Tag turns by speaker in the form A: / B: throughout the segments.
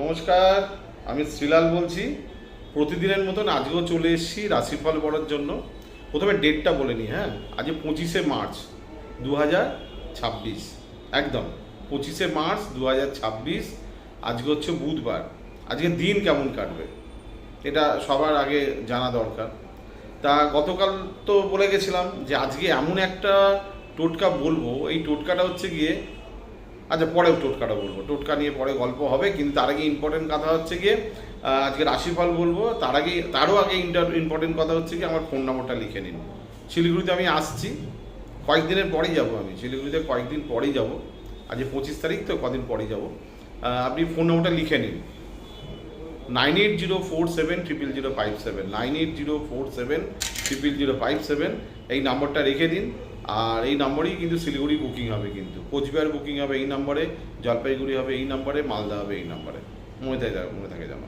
A: নমস্কার, আমি শ্রীলাল বলছি। প্রতিদিনের মতন আজকেও চলে এসেছি রাশিফল পড়ার জন্য। প্রথমে ডেটটা বলে নিই। হ্যাঁ, আজ 25শে মার্চ 2026। একদম 25শে মার্চ 2026। আজকে হচ্ছে বুধবার। আজকে দিন কেমন কাটবে এটা সবার আগে জানা দরকার। তা গতকাল তো বলে গেছিলাম যে আজকে এমন একটা টোটকা বলবো। এই টোটকাটা হচ্ছে গিয়ে, আচ্ছা পরেও টোটকাটা বলবো, টোটকা নিয়ে পরে গল্প হবে, কিন্তু তার আগে ইম্পর্টেন্ট কথা হচ্ছে গিয়ে আজকে রাশিফল বলবো। তারও আগে ইম্পর্টেন্ট কথা হচ্ছে কি, আমার ফোন নম্বরটা লিখে নিন। শিলিগুড়িতে আমি আসছি, কয়েকদিনের পরেই যাব। আমি শিলিগুড়িতে কয়েকদিন পরেই যাব। আজ 25 তারিখ, তো কদিন পরেই যাব। আপনি ফোন নম্বরটা লিখে নিন, 9804700057, 9804700057। এই নাম্বারটা রেখে দিন। আর এই নম্বরেই কিন্তু শিলিগুড়ি বুকিং হবে, কিন্তু কোচবিহার বুকিং হবে এই নম্বরে, জলপাইগুড়ি হবে এই নম্বরে, মালদা হবে এই নম্বরে। মনে থাকে যেন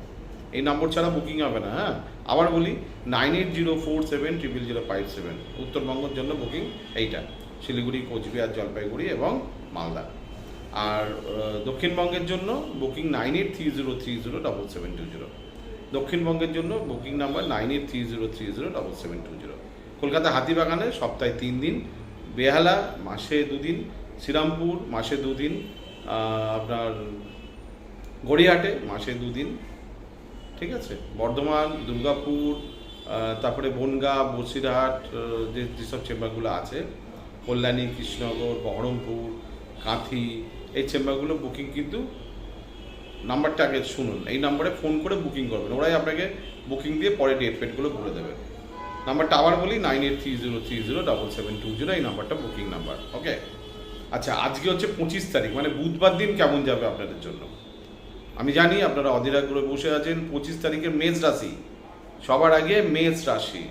A: এই নম্বর ছাড়া বুকিং হবে না। হ্যাঁ, আবার বলি, 9804700057, উত্তরবঙ্গের জন্য বুকিং এইটা, শিলিগুড়ি, কোচবিহার, জলপাইগুড়ি এবং মালদা। আর দক্ষিণবঙ্গের জন্য বুকিং 9830307720। দক্ষিণবঙ্গের জন্য বুকিং নাম্বার 9830307720। কলকাতা হাতিবাগানে সপ্তাহে 3 দিন, বেহালা মাসে 2 দিন, শ্রীরামপুর মাসে 2 দিন, আপনার গড়িয়াহাটে মাসে 2 দিন। ঠিক আছে, বর্ধমান, দুর্গাপুর, তারপরে বনগাঁ, বসিরহাট, যেসব চেম্বারগুলো আছে, কল্যাণী, কৃষ্ণনগর, বহরমপুর, কাঁথি, এই চেম্বারগুলো বুকিং কিন্তু নাম্বারটা আগে শুনুন। এই নাম্বারে ফোন করে বুকিং করবেন, ওরাই আপনাকে বুকিং দিয়ে পরে ডেট ফেটগুলো বলে দেবে। নাম্বারটা আবার বলি, 9830307720। এই নাম্বারটা বুকিং নাম্বার। ওকে, আচ্ছা আজকে হচ্ছে 25 তারিখ, মানে বুধবার দিন কেমন যাবে আপনাদের জন্য আমি জানি। আপনারা অধীর আগ্রহে বসে আছেন। 25 তারিখে মেষ রাশি, সবার আগে মেষ রাশি।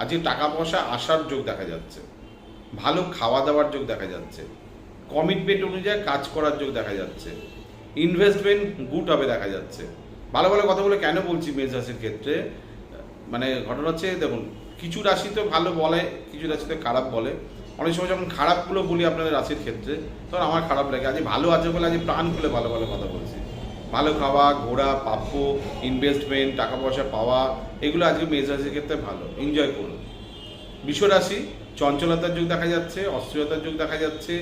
A: আজকে টাকা পয়সা আসার যোগ দেখা যাচ্ছে, ভালো খাওয়া দাওয়ার যোগ দেখা যাচ্ছে, কমিটমেন্ট অনুযায়ী কাজ করার যোগ দেখা যাচ্ছে, ইনভেস্টমেন্ট গুড হবে দেখা যাচ্ছে। ভালো ভালো কথাগুলো কেন বলছি মেষ রাশির ক্ষেত্রে, মানে ঘটনা হচ্ছে, দেখুন, কিছু রাশি তো ভালো বলে, কিছু রাশিতে খারাপ বলে। অনেক সময় যখন খারাপগুলো বলি আপনাদের রাশির ক্ষেত্রে, তখন আমার খারাপ লাগে। আজ ভালো আছে বলে আজ প্রাণ খুলে ভালো ভালো কথা বলছি। ভালো খাওয়া, ঘোরা, প্রাপ্য, ইনভেস্টমেন্ট, টাকা পয়সা পাওয়া, এগুলো আজকে মেষ রাশির ক্ষেত্রে ভালো, এনজয় করুন। বিশ্বরাশি, চঞ্চলতার যুগ দেখা যাচ্ছে, অস্থিরতার যুগ দেখা যাচ্ছে।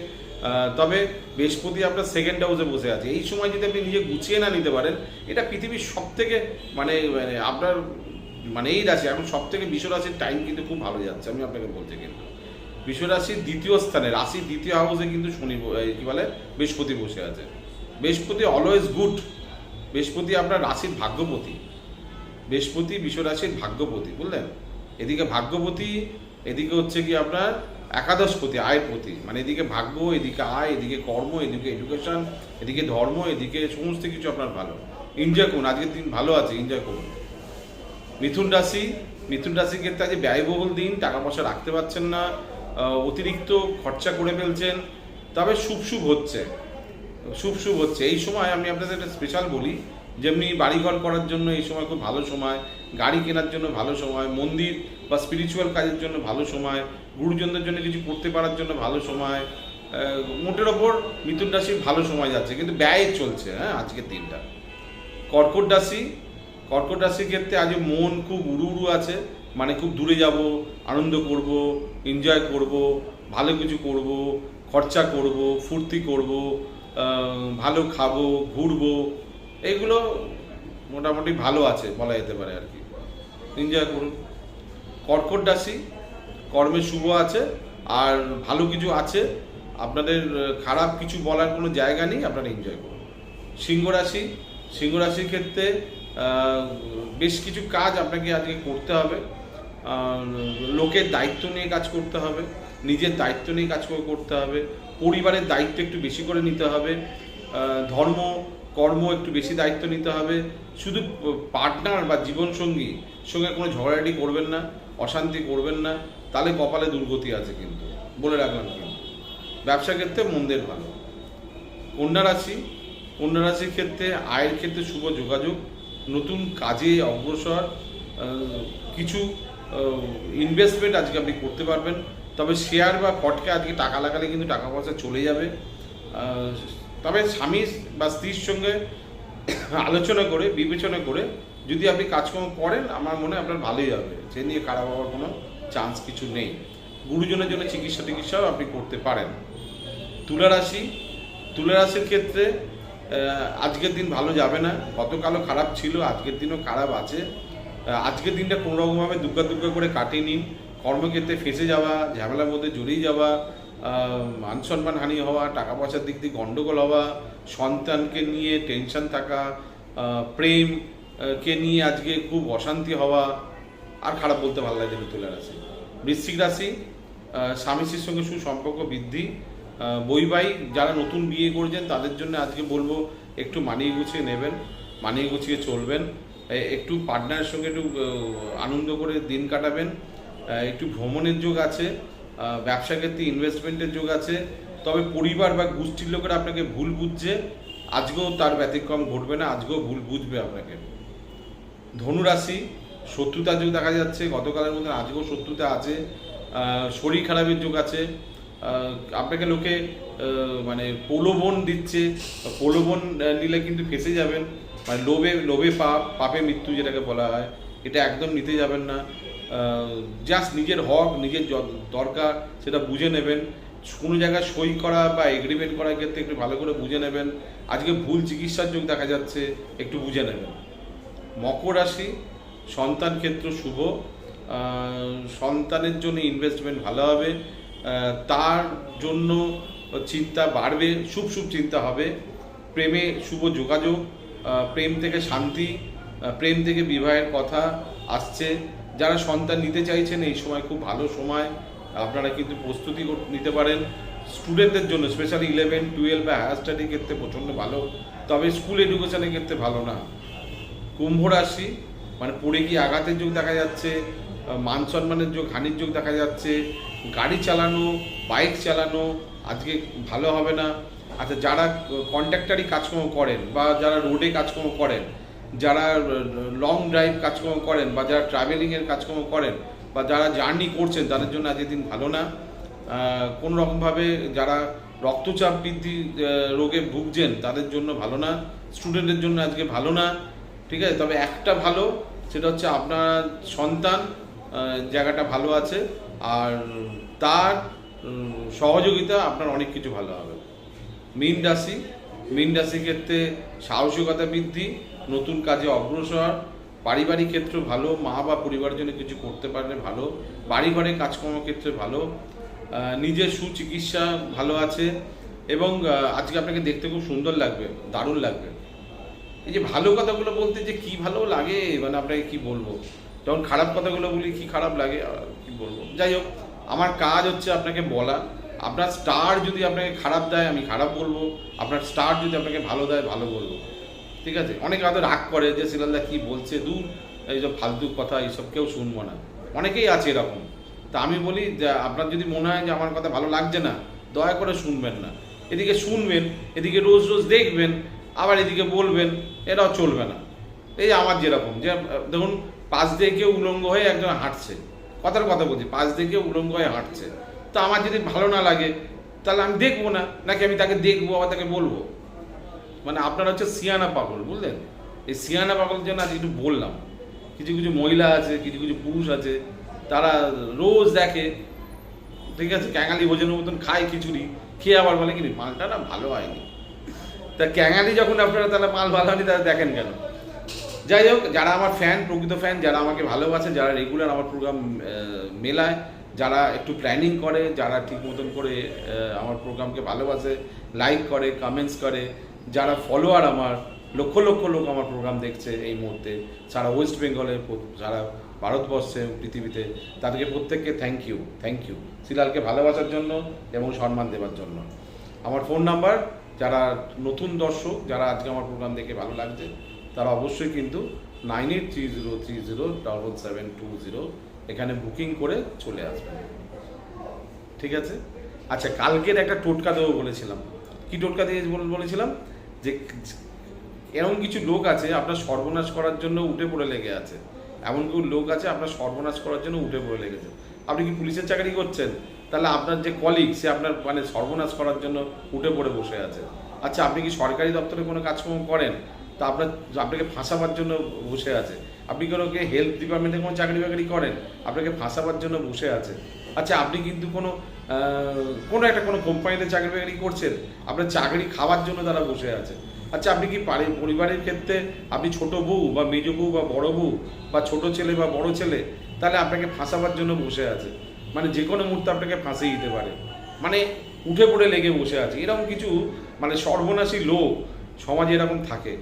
A: তবে বৃহস্পতি আপনার সেকেন্ড হাউসে বসে আছে। এই সময় যদি আপনি নিজে গুছিয়ে না নিতে পারেন, এটা পৃথিবীর সব থেকে মানে আপনার এই রাশি এখন সব থেকে, বিশ্বরাশির টাইম কিন্তু খুব ভালো যাচ্ছে, আমি আপনাকে বলছি। কিন্তু বিশ্বরাশির দ্বিতীয় স্থানে, রাশির দ্বিতীয় হাউসে কিন্তু শনি কি বলে বৃহস্পতি বসে আছে। বৃহস্পতি অলওয়েজ গুড। বৃহস্পতি আপনার রাশির ভাগ্যপতি। বৃহস্পতি বিশ্বরাশির ভাগ্যপতি, বুঝলেন? এদিকে ভাগ্যপতি, এদিকে হচ্ছে কি আপনার একাদশপতি, আয়ের প্রতি। মানে এদিকে ভাগ্য, এদিকে আয়, এদিকে কর্ম, এদিকে এডুকেশন, এদিকে ধর্ম, এদিকে সমস্ত কিছু আপনার ভালো। এনজয় করুন, আজকের দিন ভালো আছে, এনজয় করুন। মিথুন রাশি, মিথুন রাশির ক্ষেত্রে আজ ব্যয়বহুল দিন, টাকা পয়সা রাখতে পারছেন না, অতিরিক্ত খরচা করে ফেলছেন। তবে শুভ হচ্ছে এই সময়। আমি আপনাদের একটা স্পেশাল বলি, যেমনি বাড়িঘর করার জন্য এই সময় খুব ভালো সময়, গাড়ি কেনার জন্য ভালো সময়, মন্দির বা স্পিরিচুয়াল কাজের জন্য ভালো সময়, গুরুজনদের জন্য কিছু করতে পারার জন্য ভালো সময়। মোটের ওপর মিথুন রাশির ভালো সময় যাচ্ছে, কিন্তু ব্যয় চলছে। হ্যাঁ, আজকের দিনটা। কর্কট রাশি, কর্কট রাশির ক্ষেত্রে আজ মন খুব উড়ু আছে। মানে খুব দূরে যাব, আনন্দ করব, এনজয় করব, ভালো কিছু করব, খরচা করব, ফুর্তি করব, ভালো খাবো, ঘুরবো, এইগুলো মোটামুটি ভালো আছে বলা যেতে পারে আর কি। এনজয় করুন। কর্কট রাশি, কর্মে শুভ আছে, আর ভালো কিছু আছে। আপনাদের খারাপ কিছু বলার কোনো জায়গা নেই, আপনারা এনজয় করুন। সিংহ রাশি, সিংহ রাশির ক্ষেত্রে বেশ কিছু কাজ আপনাকে আজকে করতে হবে। লোকের দায়িত্ব নিয়ে কাজ করতে হবে, নিজের দায়িত্ব নিয়ে কাজ করতে হবে, পরিবারের দায়িত্ব একটু বেশি করে নিতে হবে, ধর্ম কর্ম একটু বেশি দায়িত্ব নিতে হবে। শুধু পার্টনার বা জীবনসঙ্গী সঙ্গে কোনো ঝগড়াঝাটি করবেন না, অশান্তি করবেন না, তাহলে কপালে দুর্গতি আছে কিন্তু, বলে রাখলাম। কিন্তু ব্যবসা ক্ষেত্রে মন্দের ভালো। কন্যা রাশি, কন্যা রাশির ক্ষেত্রে আয়ের ক্ষেত্রে শুভ যোগাযোগ, নতুন কাজে অগ্রসর, কিছু ইনভেস্টমেন্ট আজকে আপনি করতে পারবেন। তবে শেয়ার বা ফটকে আজকে টাকা লাগালে কিন্তু টাকা পয়সা চলে যাবে। তবে স্বামী বা স্ত্রীর সঙ্গে আলোচনা করে বিবেচনা করে যদি আপনি কাজকর্ম করেন, আমার মনে হয় আপনার ভালোই হবে, সে নিয়ে খারাপ হওয়ার কোনো চান্স কিছু নেই। গুরুজনের জন্য চিকিৎসাও আপনি করতে পারেন। তুলা রাশির ক্ষেত্রে আজকের দিন ভালো যাবে না, গতকালও খারাপ ছিল, আজকের দিনও খারাপ আছে। আজকের দিনটা কোনোরকমভাবে দুগ্গা করে কাটিয়ে নিন। কর্মক্ষেত্রে ফেঁসে যাওয়া, ঝামেলার মধ্যে জড়িয়ে যাওয়া, মান সম্মান হানি হওয়া, টাকা পয়সার দিক দিয়ে গণ্ডগোল হওয়া, সন্তানকে নিয়ে টেনশন থাকা, প্রেমকে নিয়ে আজকে খুব অশান্তি হওয়া, আর খারাপ বলতে ভালো লাগে না। তুলা রাশি। বৃশ্চিক রাশি, স্বামী স্ত্রীর সঙ্গে সুসম্পর্ক বৃদ্ধি। বৈবাহিক যারা নতুন বিয়ে করেছেন তাদের জন্য আজকে বলবো একটু মানিয়ে গুছিয়ে নেবেন, মানিয়ে গুছিয়ে চলবেন, একটু পার্টনারের সঙ্গে একটু আনন্দ করে দিন কাটাবেন। একটু ভ্রমণের যোগ আছে, ব্যবসা ক্ষেত্রে ইনভেস্টমেন্টের যোগ আছে। তবে পরিবার বা গোষ্ঠীর লোকেরা আপনাকে ভুল বুঝছে, আজকেও তার ব্যতিক্রম ঘটবে না, আজকেও ভুল বুঝবে আপনাকে। ধনুরাশি, শত্রুতার যোগ দেখা যাচ্ছে, গতকালের মধ্যে আজকেও শত্রুতা আছে। শরীর খারাপের যোগ আছে, আপনাকে লোকে মানে প্রলোভন দিচ্ছে, প্রলোভন নিলে কিন্তু ফেঁসে যাবেন। মানে লোভে পাপে মৃত্যু যেটাকে বলা হয়, এটা একদম নিতে যাবেন না। জাস্ট নিজের হক, নিজের দরকার সেটা বুঝে নেবেন। কোনো জায়গায় সই করা বা এগ্রিমেন্ট করার ক্ষেত্রে একটু ভালো করে বুঝে নেবেন। আজকে ভুল চিকিৎসার যোগ দেখা যাচ্ছে, একটু বুঝে নেবেন। মকর রাশি, সন্তান ক্ষেত্র শুভ, সন্তানের জন্য ইনভেস্টমেন্ট ভালো হবে, তার জন্য চিন্তা বাড়বে, শুভ চিন্তা হবে। প্রেমে শুভ যোগাযোগ, প্রেম থেকে শান্তি, প্রেম থেকে বিবাহের কথা আসছে। যারা সন্তান নিতে চাইছেন এই সময় খুব ভালো সময়, আপনারা কিন্তু প্রস্তুতি নিতে পারেন। স্টুডেন্টদের জন্য স্পেশালি 11, 12 বা হায়ার স্টাডির ক্ষেত্রে প্রচণ্ড ভালো, তবে স্কুল এডুকেশনের ক্ষেত্রে ভালো না। কুম্ভ রাশি, মানে পড়ে গিয়ে আঘাতের যোগ দেখা যাচ্ছে, মান সম্মানের যোগ, হানির যোগ দেখা যাচ্ছে। গাড়ি চালানো, বাইক চালানো আজকে ভালো হবে না। আচ্ছা, যারা কন্ট্রাক্টারি কাজকর্ম করেন বা যারা রোডে কাজকর্ম করেন, যারা লং ড্রাইভ কাজকর্ম করেন বা যারা ট্রাভেলিংয়ের কাজকর্ম করেন বা যারা জার্নি করছেন তাদের জন্য আজকের দিন ভালো না। কোনো রকমভাবে যারা রক্তচাপ বৃদ্ধি রোগে ভুগছেন তাদের জন্য ভালো না। স্টুডেন্টের জন্য আজকে ভালো না, ঠিক আছে। তবে একটা ভালো, সেটা হচ্ছে আপনার সন্তান জায়গাটা ভালো আছে, আর তার সহযোগিতা আপনার অনেক কিছু ভালো হবে। মীন রাশির ক্ষেত্রে সাহসিকতা বৃদ্ধি, নতুন কাজে অগ্রসর, পারিবারিক ক্ষেত্রে ভালো, মা বা পরিবারের জন্য কিছু করতে পারলে ভালো, বাড়ি ঘরে কাজকর্ম ক্ষেত্রে ভালো, নিজের সুচিকিৎসা ভালো আছে। এবং আজকে আপনাকে দেখতে খুব সুন্দর লাগবে, দারুণ লাগবে। এই যে ভালো কথাগুলো বলতে যে কি ভালো লাগে, মানে আপনাকে কি বলবো, যখন খারাপ কথাগুলো বলি কি খারাপ লাগে, কি বলবো। যাই হোক, আমার কাজ হচ্ছে আপনাকে বলা। আপনার স্টার যদি আপনাকে খারাপ দেয় আমি খারাপ বলবো, আপনার স্টার যদি আপনাকে ভালো দেয় ভালো বলবো, ঠিক আছে। অনেকে হয়তো রাগ করে যে সিলালদা কি বলছে, দূর এইসব ফালতু কথা, এইসব কেউ শুনবো না, অনেকেই আছে এরকম। তা আমি বলি যে আপনার যদি মনে হয় যে আমার কথা ভালো লাগছে না, দয়া করে শুনবেন না। এদিকে শুনবেন, এদিকে রোজ দেখবেন, আবার এদিকে বলবেন, এটাও চলবে না। এই আমার যেরকম, যে দেখুন পাশ দিয়ে কেউ উলঙ্গ হয়ে একজন হাঁটছে, কথার কথা বলছি, পাশ দিয়ে কেউ উলঙ্গ হয়ে হাঁটছে, তো আমার যদি ভালো না লাগে তাহলে আমি দেখবো না, নাকি আমি তাকে দেখবো আবার তাকে বলবো। মানে আপনারা হচ্ছে সিয়ানা পাগল, বুঝলেন। এই সিয়ানা পাগলের জন্য আজ একটু বললাম। কিছু মহিলা আছে, কিছু পুরুষ আছে, তারা রোজ দেখে, ঠিক আছে, ক্যাঙালি ভোজনের মতন খায় খিচুড়ি, খেয়ে আবার বলে কি মালটা না ভালো হয়নি। তা ক্যাঙালি যখন আপনারা তাহলে মাল ভালো হয়নি তাহলে দেখেন কেন? যাই হোক, যারা আমার ফ্যান, প্রকৃত ফ্যান, যারা আমাকে ভালোবাসে, যারা রেগুলার আমার প্রোগ্রাম মেলায়, যারা একটু প্ল্যানিং করে, যারা ঠিক মতন করে আমার প্রোগ্রামকে ভালোবাসে, লাইক করে, কমেন্টস করে, যারা ফলোয়ার, আমার লক্ষ লোক আমার প্রোগ্রাম দেখছে এই মুহূর্তে সারা ওয়েস্ট বেঙ্গলে, সারা ভারতবর্ষে, পৃথিবীতে, তাদেরকে প্রত্যেককে থ্যাংক ইউ সিলালকে ভালোবাসার জন্য এবং সম্মান দেওয়ার জন্য। আমার ফোন নাম্বার, যারা নতুন দর্শক, যারা আজকে আমার প্রোগ্রাম দেখে ভালো লাগছে, তারা অবশ্যই কিন্তু 9830307720 এখানে বুকিং করে চলে আসবেন, ঠিক আছে। আচ্ছা, কালকের একটা টোটকা দেবো বলেছিলাম। কি টোটকা দিয়ে বলেছিলাম? যে এমন কিছু লোক আছে আপনার সর্বনাশ করার জন্য উঠে পড়ে লেগে আছে, এমন কিছু লোক আছে আপনার সর্বনাশ করার জন্য উঠে পড়ে লেগেছে। আপনি কি পুলিশের চাকরি করছেন? তাহলে আপনার যে কলিগ, সে আপনার মানে সর্বনাশ করার জন্য উঠে পড়ে বসে আছে। আচ্ছা, আপনি কি সরকারি দপ্তরে কোনো কাজকর্ম করেন? তা আপনাকে ফাঁসাবার জন্য বসে আছে। আপনি ওকে হেলথ ডিপার্টমেন্টে কোনো চাকরি বাকরি করেন, আপনাকে ফাঁসাবার জন্য বসে আছে। আচ্ছা, আপনি কিন্তু কোনো কোম্পানিতে চাকরি বাকরি করছেন, আপনার চাকরি খাওয়ার জন্য তারা বসে আছে। আচ্ছা, আপনি কি পরিবারের ক্ষেত্রে আপনি ছোট বউ বা মেজ বউ বা বড় বউ বা ছোট ছেলে বা বড় ছেলে, তাহলে আপনাকে ফাঁসাবার জন্য বসে আছে। মানে যে কোনো মুহূর্তে আপনাকে ফাঁসিয়ে দিতে পারে, মানে উঠে পড়ে লেগে বসে আছে। এরকম কিছু সর্বনাশী লোক সমাজে এরকম থাকে,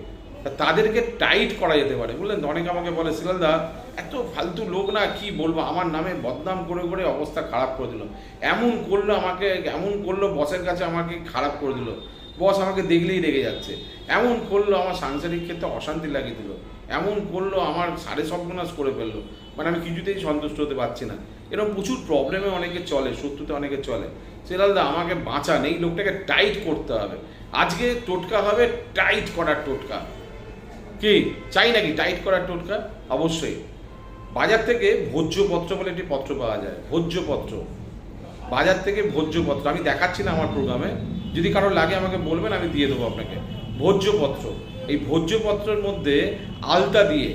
A: তাদেরকে টাইট করা যেতে পারে, বুঝলেন। অনেকে আমাকে বলে, শিলালদা এত ফালতু লোক না, কি বলবো, আমার নামে বদনাম করে করে অবস্থা খারাপ করে দিল, এমন করলো বসের কাছে আমাকে খারাপ করে দিল, বস আমাকে দেখলেই রেগে যাচ্ছে, এমন করলো আমার সাংসারিক ক্ষেত্রে অশান্তি লাগিয়ে দিল, এমন করলো আমার সাড়ে সর্বনাশ করে ফেললো, মানে আমি কিছুতেই সন্তুষ্ট হতে পারছি না। এরকম প্রচুর প্রবলেমে অনেকে চলে, শত্রুতে অনেকে চলে। শিলালদা আমাকে বাঁচান, এই লোকটাকে টাইট করতে হবে। আজকে টোটকা হবে টাইট করার টোটকা। কি চাই নাকি টাইট করার টোটকা? অবশ্যই। বাজার থেকে ভোজ্যপত্র বলে একটি পত্র পাওয়া যায়, ভোজ্যপত্র, বাজার থেকে ভোজ্যপত্র। আমি দেখাচ্ছি না আমার প্রোগ্রামে, যদি কারো লাগে আমাকে বলবেন, আমি দিয়ে দেবো আপনাকে। ভোজ্যপত্র, এই ভোজ্যপত্রের মধ্যে আলতা দিয়ে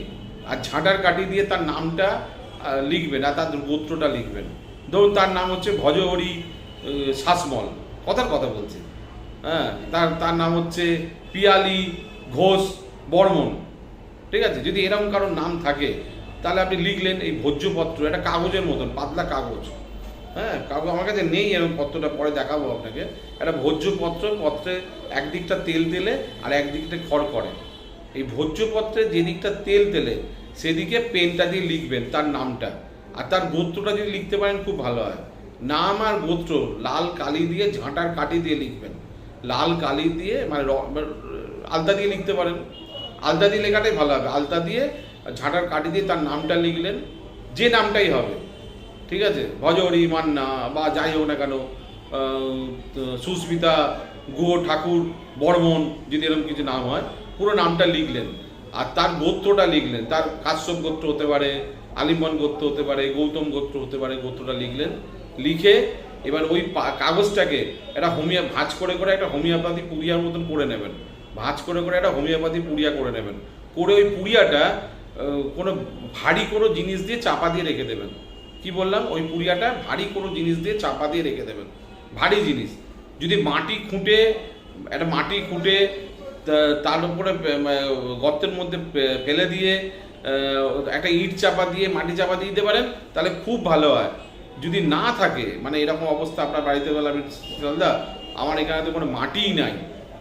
A: আর ঝাঁটার কাঠি দিয়ে তার নামটা লিখবেন আর তার গোত্রটা লিখবেন। ধরুন তার নাম হচ্ছে ভজহরি শাসমল, কথা বলছি, হ্যাঁ, তার নাম হচ্ছে পিয়ালি ঘোষ বর্মন, ঠিক আছে। যদি এরকম কারোর নাম থাকে তাহলে আপনি লিখলেন এই ভোজ্যপত্র, একটা কাগজের মতন পাতলা কাগজ, হ্যাঁ, কাগজ আমার কাছে নেই এরকম পত্রটা, পরে দেখাবো আপনাকে। একটা ভোজ্যপত্র, পত্রে একদিকটা তেল তেলে আর একদিকটা খড়খড়ে। এই ভোজ্যপত্রে যে দিকটা তেল তেলে সেদিকে পেনটা দিয়ে লিখবেন তার নামটা, আর তার গোত্রটা যদি লিখতে পারেন খুব ভালো হয়। নাম আর গোত্র লাল কালি দিয়ে ঝাঁটার কাঠি দিয়ে লিখবেন, লাল কালি দিয়ে, আলতা দিয়ে লিখতে পারেন, আলতা দিয়ে লেখাটাই ভালো হবে। আলতা দিয়ে ঝাঁটার কাঠি দিয়ে তার নামটা লিখলেন, যে নামটাই হবে, ঠিক আছে, ভজহরি মান্না বা যাই হোক না কেন, সুস্মিতা গুহ ঠাকুর বর্মন, যদি এরকম কিছু নাম হয়, পুরো নামটা লিখলেন আর তার গোত্রটা লিখলেন। তার কাশ্যপ গোত্র হতে পারে, আলিম্বন গোত্র হতে পারে, গৌতম গোত্র হতে পারে, গোত্রটা লিখলেন। লিখে এবার ওই কাগজটাকে একটা ভাঁজ করে একটা হোমিওপ্যাথি পুড়িয়ার মতন করে নেবেন, ভাঁজ করে একটা হোমিওপ্যাথি পুড়িয়া করে নেবেন। করে ওই পুড়িয়াটা কোনো ভারী কোনো জিনিস দিয়ে চাপা দিয়ে রেখে দেবেন। কি বললাম? ওই পুড়িয়াটা ভারী কোনো জিনিস দিয়ে চাপা দিয়ে রেখে দেবেন, ভারী জিনিস। যদি মাটি খুঁটে তার উপরে গর্তের মধ্যে ফেলে দিয়ে একটা ইট চাপা দিয়ে মাটি চাপা দিয়ে দিতে পারেন, তাহলে খুব ভালো হয়। যদি না থাকে, এরকম অবস্থা আপনার বাড়িতে বললাম, শিলালদা আমার এখানে তো কোনো মাটিই নাই,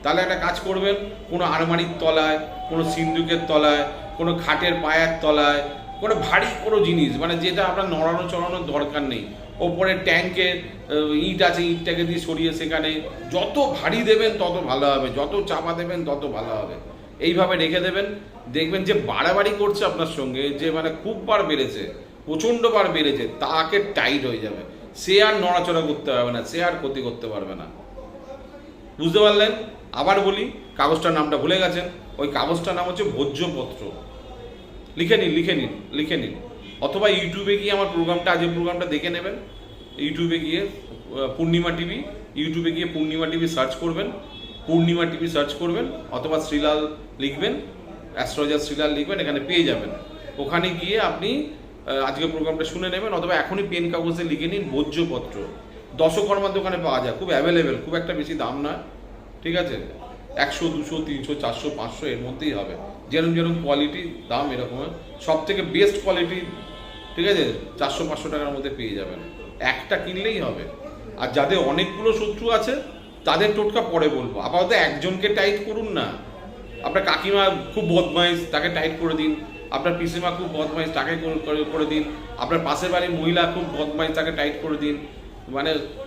A: তাহলে একটা কাজ করবেন, কোনো আলমারির তলায়, কোনো সিন্দুকের তলায়, কোনো খাটের পায়ের তলায়, কোনো ভারী কোনো জিনিস, যেটা আপনার নড়ানো চড়ানোর দরকার নেই, ওপরে ট্যাঙ্কের ইট আছে, ইটটাকে দিয়ে সরিয়ে সেখানে যত ভারী দেবেন তত ভালো হবে, যত চাপা দেবেন তত ভালো হবে। এইভাবে রেখে দেবেন, দেখবেন যে বাড়াবাড়ি করছে আপনার সঙ্গে, যে খুব বার বেড়েছে, প্রচণ্ড বার বেড়েছে, তাকে টাইট হয়ে যাবে, সে আর নড়াচড়া করতে পারবে না, সে আর ক্ষতি করতে পারবে না। বুঝতে পারলেন? আবার বলি, কাগজটার নামটা ভুলে গেছেন, ওই কাগজটার নাম হচ্ছে ভোজ্যপত্র। লিখে নিন। অথবা ইউটিউবে গিয়ে আমার আজকের প্রোগ্রামটা দেখে নেবেন। ইউটিউবে গিয়ে পূর্ণিমা টিভি সার্চ করবেন, অথবা শ্রীলাল লিখবেন, অ্যাস্ট্রোলজার শ্রীলাল লিখবেন, এখানে পেয়ে যাবেন। ওখানে গিয়ে আপনি আজকের প্রোগ্রামটা শুনে নেবেন, অথবা এখনই পেন কাগজে লিখে নিন ভোজ্যপত্র। দশকর্মার দোকানে পাওয়া যায়, খুব অ্যাভেলেবেল, খুব একটা বেশি দাম নয়, ঠিক আছে, 100, 200, 300, 400, 500 এর মধ্যেই হবে, যেরকম কোয়ালিটি দাম এরকম। সব থেকে বেস্ট কোয়ালিটি, ঠিক আছে, 400-500 টাকার মধ্যে পেয়ে যাবেন, একটা কিনলেই হবে। আর যাদের অনেকগুলো শত্রু আছে তাদের টোটকা পরে বলবো, আপাতত একজনকে টাইট করুন না। আপনার কাকিমা খুব বদমাইশ, তাকে টাইট করে দিন। আপনার পিসিমা খুব বদমাইশ, তাকে করে দিন। আপনার পাশের বাড়ির মহিলা খুব বদমাইশ, তাকে টাইট করে দিন।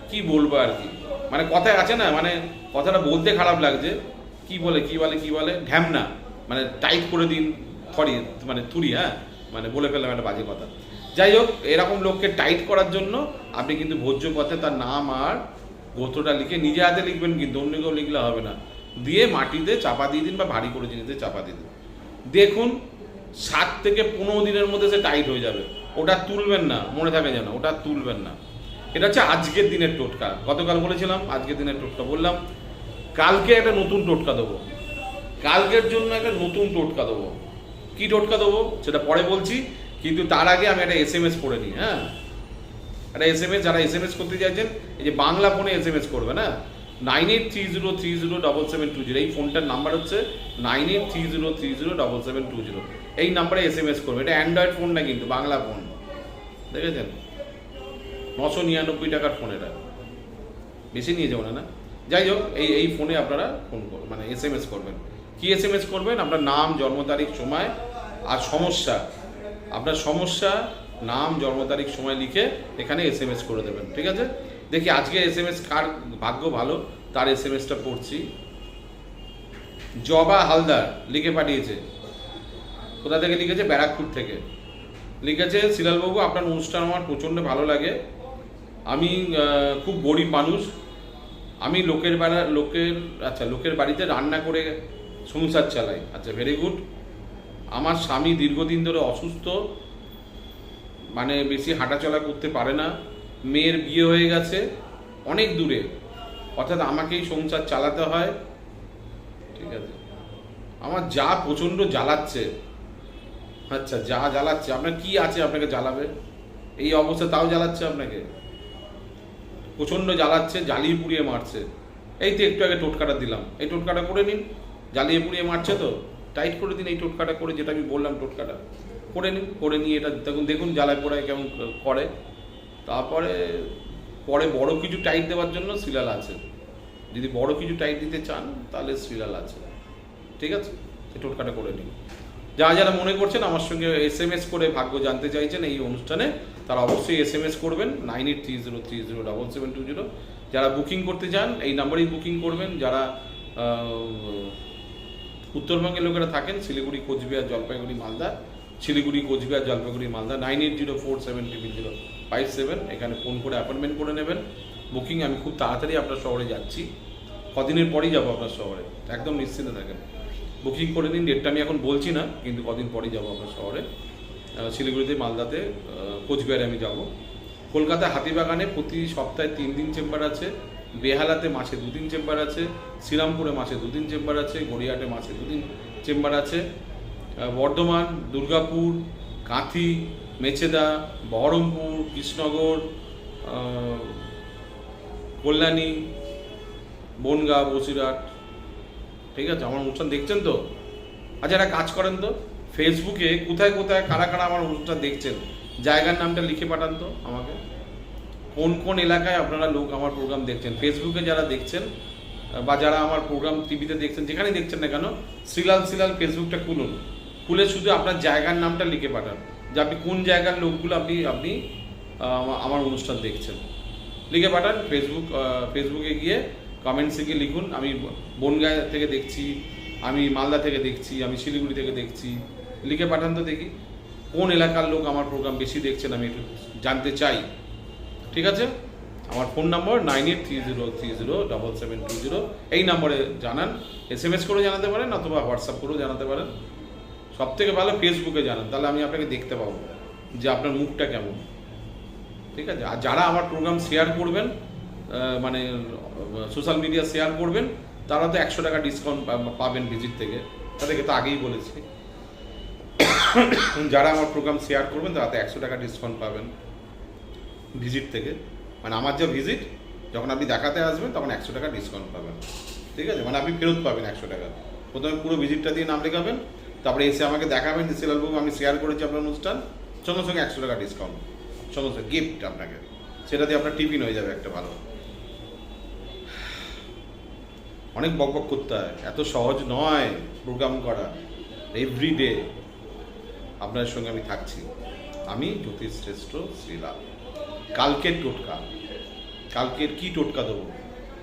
A: কি বলবো আর কি, কথায় আছে না, কথাটা বলতে খারাপ লাগছে, কি বলে ঢ্যামনা, টাইট করে দিন, থুরি, হ্যাঁ, বলে ফেললাম একটা বাজে কথা। যাই হোক, এরকম লোককে টাইট করার জন্য আপনি কিন্তু ভোজ্যপত্রে তার নাম আর গোত্রটা লিখে নিজে হাতে লিখবেন, কিন্তু অন্য কেউ লিখলে হবে না, দিয়ে মাটিতে চাপা দিয়ে দিন বা ভারী করে জিনিসে চাপা দিয়ে দিন। দেখুন 7 থেকে 15 দিনের মধ্যে সে টাইট হয়ে যাবে। ওটা তুলবেন না, মনে থাকে যেন, ওটা তুলবেন না। এটা হচ্ছে আজকের দিনের টোটকা। গতকাল বলেছিলাম আজকের দিনের টোটকা বললাম, কালকে একটা নতুন টোটকা দেবো। কালকের জন্য একটা নতুন টোটকা দেবো। কি টোটকা দেবো সেটা পরে বলছি, কিন্তু তার আগে আমি একটা SMS পড়ে নিই। হ্যাঁ, একটা SMS, যারা SMS করতে চাইছেন এই যে বাংলা ফোনে SMS করবে না, 9830307720, এই ফোনটার নাম্বার হচ্ছে 9830307720, এই নাম্বারে SMS করবে। এটা অ্যান্ড্রয়েড ফোন না, কিন্তু বাংলা ফোন, দেখেছেন? 999 টাকার ফোন, এটা বেশি নিয়ে যাবো না। যাই হোক, এই ফোনে আপনারা ফোন করবেন, মানে SMS করবেন। কি SMS করবেন? আপনার নাম, জন্ম তারিখ, সময় আর সমস্যা, আপনার সমস্যা, নাম, জন্ম তারিখ, সময় লিখে এখানে SMS করে দেবেন। ঠিক আছে, দেখি আজকে SMS কার ভাগ্য ভালো তার SMS-টা পড়ছি। জবা হালদার লিখে পাঠিয়েছে। কোথা থেকে লিখেছে? ব্যারাকপুর থেকে লিখেছে, শিলালবাবু আপনার অনুষ্ঠান আমার প্রচণ্ড ভালো লাগে। আমি খুব গরিব মানুষ, আমি লোকের বাড়িতে রান্না করে সংসার চালাই। আচ্ছা, ভেরি গুড। আমার স্বামী দীর্ঘদিন ধরে অসুস্থ, মানে বেশি হাঁটাচলা করতে পারে না। মেয়ের বিয়ে হয়ে গেছে অনেক দূরে, অর্থাৎ আমাকেই সংসার চালাতে হয়। ঠিক আছে, আমার যা প্রচণ্ড জ্বালাচ্ছে। আচ্ছা, যা জ্বালাচ্ছে, আপনার কি আছে আপনাকে জ্বালাবে? এই অবস্থা তাও জ্বালাচ্ছে আপনাকে, প্রচণ্ড জ্বালাচ্ছে, জ্বালিয়ে পুড়িয়ে মারছে। এই তো একটু আগে টোটকাটা দিলাম, এই টোটকাটা করে নিন। জ্বালিয়ে পুড়িয়ে মারছে তো, টাইট করে দিন এই টোটকাটা করে, যেটা আমি বললাম টোটকাটা করে নিন। করে নিয়ে এটা দেখুন জ্বালায় পোড়ায় কেমন করে। তারপরে পরে বড় কিছু টাইট দেওয়ার জন্য শিলাল আছে, যদি বড় কিছু টাইট দিতে চান তাহলে শিলাল আছে। ঠিক আছে, এই টোটকাটা করে নিন। যারা যারা মনে করছেন আমার সঙ্গে SMS করে ভাগ্য জানতে চাইছেন এই অনুষ্ঠানে, তারা অবশ্যই SMS করবেন 9830307720। যারা বুকিং করতে চান এই নাম্বারেই বুকিং করবেন। যারা উত্তরবঙ্গের লোকেরা থাকেন, শিলিগুড়ি, কোচবিহার, জলপাইগুড়ি, মালদা, শিলিগুড়ি, কোচবিহার, জলপাইগুড়ি, মালদা, 9804700057, এখানে ফোন করে অ্যাপয়েন্টমেন্ট করে নেবেন। বুকিং আমি খুব তাড়াতাড়ি আপনার শহরে যাচ্ছি, কদিনের পরেই যাবো আপনার শহরে, একদম নিশ্চিন্তে থাকেন। বুকিং করে নিন, ডেটটা আমি এখন বলছি না, কিন্তু কদিন পরেই যাবো আপনার শহরে। শিলিগুড়িতে, মালদাতে, কোচবিহারে আমি যাব। কলকাতায় হাতিবাগানে প্রতি সপ্তাহে 3 দিন চেম্বার আছে, বেহালাতে মাসে 2 দিন চেম্বার আছে, শ্রীরামপুরে মাসে 2 দিন চেম্বার আছে, গড়িয়াহাটে মাসে 2 দিন চেম্বার আছে, বর্ধমান, দুর্গাপুর, কাঁথি, মেচেদা, বহরমপুর, কৃষ্ণনগর, কল্যাণী, বনগাঁ, বসিরহাট। ঠিক আছে, আমার অনুষ্ঠান দেখছেন তো? আচ্ছা, একটা কাজ করেন তো, ফেসবুকে কোথায় কোথায় কারা কারা আমার অনুষ্ঠান দেখছেন জায়গার নামটা লিখে পাঠান তো আমাকে। কোন কোন এলাকায় আপনারা লোক আমার প্রোগ্রাম দেখছেন, ফেসবুকে যারা দেখছেন বা যারা আমার প্রোগ্রাম টিভিতে দেখছেন, যেখানে দেখছেন না কেন, শিলাল ফেসবুকটা খুলুন, খুলে শুধু আপনার জায়গার নামটা লিখে পাঠান, যে আপনি কোন জায়গার লোকগুলো আপনি আমার অনুষ্ঠান দেখছেন, লিখে পাঠান। ফেসবুকে গিয়ে কমেন্টসে গিয়ে লিখুন, আমি বনগাঁ থেকে দেখছি, আমি মালদা থেকে দেখছি, আমি শিলিগুড়ি থেকে দেখছি, লিখে পাঠান তো দেখি কোন এলাকার লোক আমার প্রোগ্রাম বেশি দেখছেন, আমি একটু জানতে চাই। ঠিক আছে, আমার ফোন নম্বর 9830307720, এই নম্বরে জানান। SMS করে জানাতে পারেন অথবা হোয়াটসঅ্যাপ করেও জানাতে পারেন। সব থেকে ভালো ফেসবুকে জানান, তাহলে আমি আপনাকে দেখতে পাবো যে আপনার মুখটা কেমন। ঠিক আছে, আর যারা আমার প্রোগ্রাম শেয়ার করবেন, মানে সোশ্যাল মিডিয়া শেয়ার করবেন, তারা তো 100 টাকা ডিসকাউন্ট পাবেন ভিজিট থেকে, তাদেরকে তো আগেই বলেছি। যারা আমার প্রোগ্রাম শেয়ার করবেন তারা তো 100 টাকা ডিসকাউন্ট পাবেন ভিজিট থেকে, মানে আমার যা ভিজিট, যখন আপনি দেখাতে আসবেন তখন 100 টাকা ডিসকাউন্ট পাবেন। ঠিক আছে, মানে আপনি ফেরত পাবেন 100 টাকা। প্রথমে পুরো ভিজিটটা দিয়ে নাম লেখাবেন, তারপরে এসে আমাকে দেখাবেন যে শিলালবাবু আমি শেয়ার করেছি আপনার অনুষ্ঠান, সঙ্গে সঙ্গে 100 টাকা ডিসকাউন্ট, সঙ্গে সঙ্গে গিফট আপনাকে, সেটা দিয়ে আপনার টিফিন হয়ে যাবে একটা ভালো। অনেক বকবক করতে হয়, এত সহজ নয় প্রোগ্রাম করা। এভরিডে আপনার সঙ্গে আমি থাকছি, আমি জ্যোতিষশ্রেষ্ঠ শ্রীলাল। কালকের টোটকা, কালকের কি টোটকা দেবো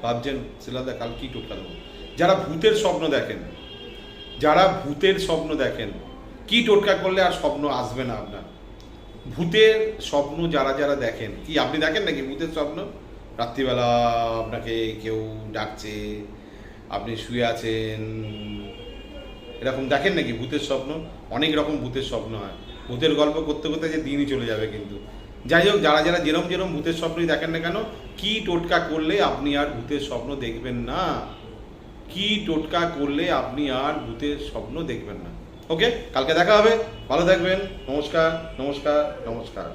A: ভাবছেন? শ্রীলালদা কাল কি টোটকা দেবো? যারা ভূতের স্বপ্ন দেখেন, কি টোটকা করলে আর স্বপ্ন আসবে না আপনার? ভূতের স্বপ্ন যারা দেখেন, কি আপনি দেখেন নাকি ভূতের স্বপ্ন? রাত্রিবেলা আপনাকে কেউ ডাকছে, আপনি শুয়ে আছেন, এরকম দেখেন নাকি ভূতের স্বপ্ন? অনেক রকম ভূতের স্বপ্ন হয়, ভূতের গল্প করতে করতে যে দিনই চলে যাবে। কিন্তু যাই হোক, যারা যেরম ভূতের স্বপ্নই দেখেন না কেন, কি টোটকা করলে আপনি আর ভূতের স্বপ্ন দেখবেন না? কি টোটকা করলে আপনি আর ভূতের স্বপ্ন দেখবেন না। ওকে, কালকে দেখা হবে, ভালো থাকবেন, নমস্কার নমস্কার নমস্কার।